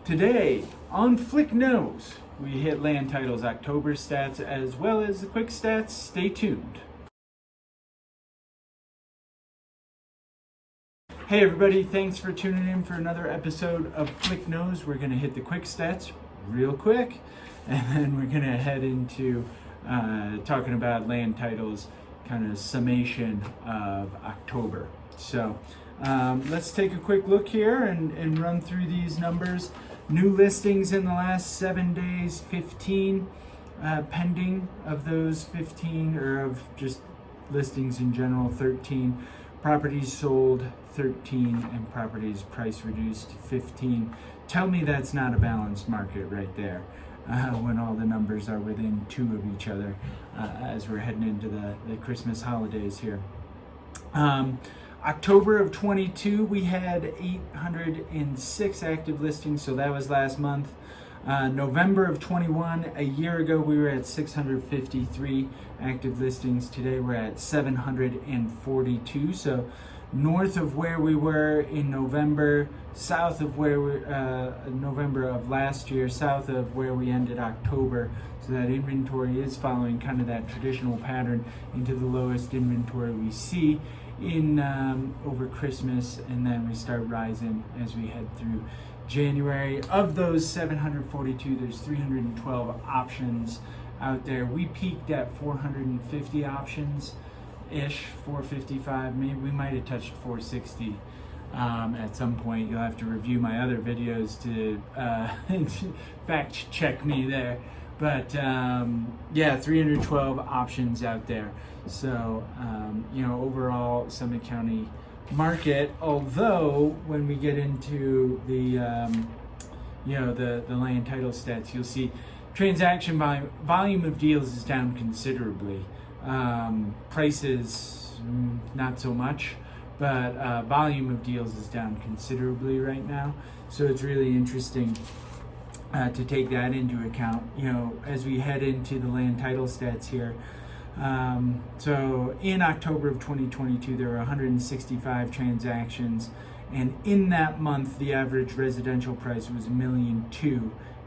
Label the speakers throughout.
Speaker 1: Today on Flick Nose, we hit land titles October stats as well as the quick stats. Stay tuned. Hey everybody, thanks for tuning in for another episode of Flick Nose. We're going to hit the quick stats real quick, and then we're going to head into talking about land titles, kind of summation of October. So let's take a quick look here and run through these numbers. New listings in the last 7 days, 15. Pending of those 15, or of just listings in general, 13. Properties sold, 13, and properties price reduced, 15. Tell me that's not a balanced market right there when all the numbers are within 2 of each other as we're heading into the Christmas holidays here. October of 22, we had 806 active listings, so that was last month. November of 21, a year ago, we were at 653 active listings. Today we're at 742, so north of where we were in November, south of where we November of last year, south of where we ended October. So that inventory is following kind of that traditional pattern into the lowest inventory we see in over Christmas, and then we start rising as we head through January. Of those 742, there's 312 options out there. We peaked at 450 options ish, 455, maybe we might have touched 460 at some point. You'll have to review my other videos to fact check me there, but yeah, 312 options out there. So overall Summit County market, although when we get into the the land title stats, you'll see transaction volume of deals is down considerably. Prices not so much, but volume of deals is down considerably right now. So it's really interesting to take that into account, as we head into the land title stats here. So in October of 2022, there were 165 transactions, and in that month, the average residential price was $1.2 million,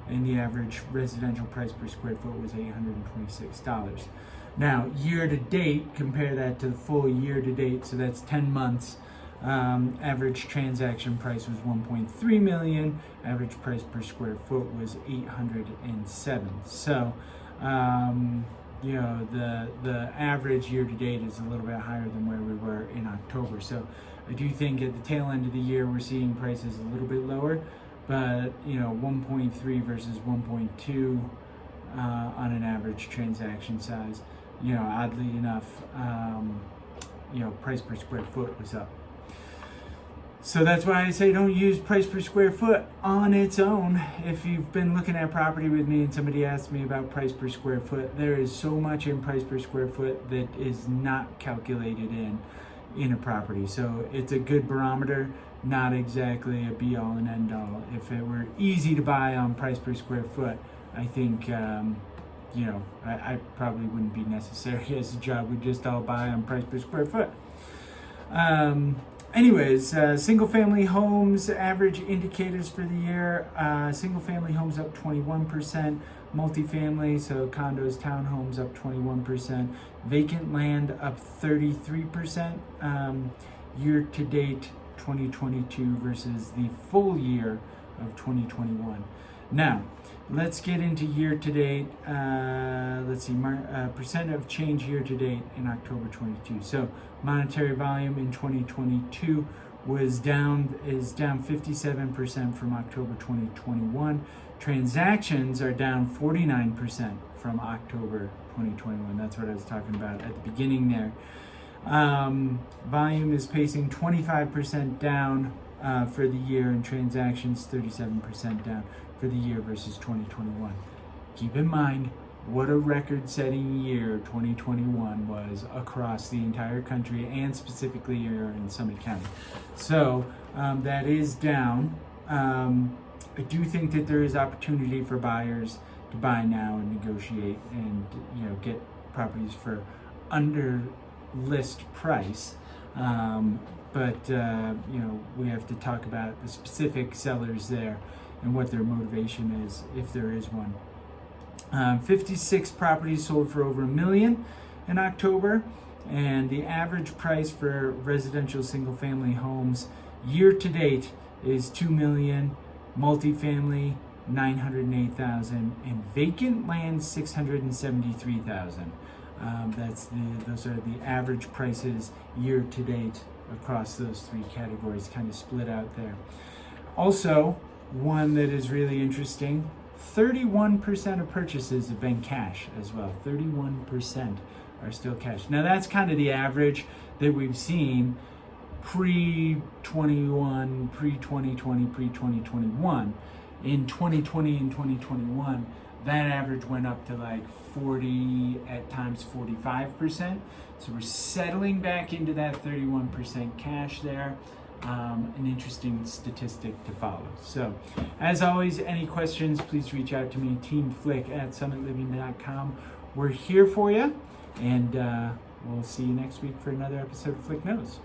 Speaker 1: and the average residential price per square foot was $826. Now, year to date, compare that to the full year to date, so that's 10 months. Average transaction price was $1.3 million. Average price per square foot was $807. So, the average year to date is a little bit higher than where we were in October. So I do think at the tail end of the year, we're seeing prices a little bit lower, but 1.3 versus 1.2 on an average transaction size. Oddly enough, price per square foot was up. So that's why I say don't use price per square foot on its own. If you've been looking at property with me and somebody asked me about price per square foot, there is so much in price per square foot that is not calculated in a property. So it's a good barometer, not exactly a be all and end all. If it were easy to buy on price per square foot, I think I probably wouldn't be necessary as a job. We'd just all buy on price per square foot. Anyways, single-family homes, average indicators for the year, single-family homes up 21%, multifamily, so condos, townhomes up 21%, vacant land up 33%, year-to-date 2022 versus the full year of 2021. Now, let's get into year-to-date. Let's see, percent of change year-to-date in October 22. So monetary volume in 2022 is down 57% from October 2021. Transactions are down 49% from October 2021. That's what I was talking about at the beginning there. Volume is pacing 25% down for the year, and transactions 37% down for the year versus 2021. Keep in mind what a record-setting year 2021 was across the entire country and specifically here in Summit County. So that is down. I do think that there is opportunity for buyers to buy now and negotiate and get properties for under list price. But we have to talk about the specific sellers there and what their motivation is, if there is one. 56 properties sold for over $1 million in October, and the average price for residential single-family homes year to date is $2 million, multifamily $908,000, and vacant land $673,000. Those are the average prices year to date across those three categories, kind of split out there. Also, one that is really interesting, 31% of purchases have been cash as well. 31% are still cash. Now that's kind of the average that we've seen pre-21, pre-2020, pre-2021. In 2020 and 2021, that average went up to like 40, at times 45%. So we're settling back into that 31% cash there. An interesting statistic to follow. So, as always, any questions, please reach out to me, teamflick@summitliving.com. We're here for you, and we'll see you next week for another episode of Flick Knows.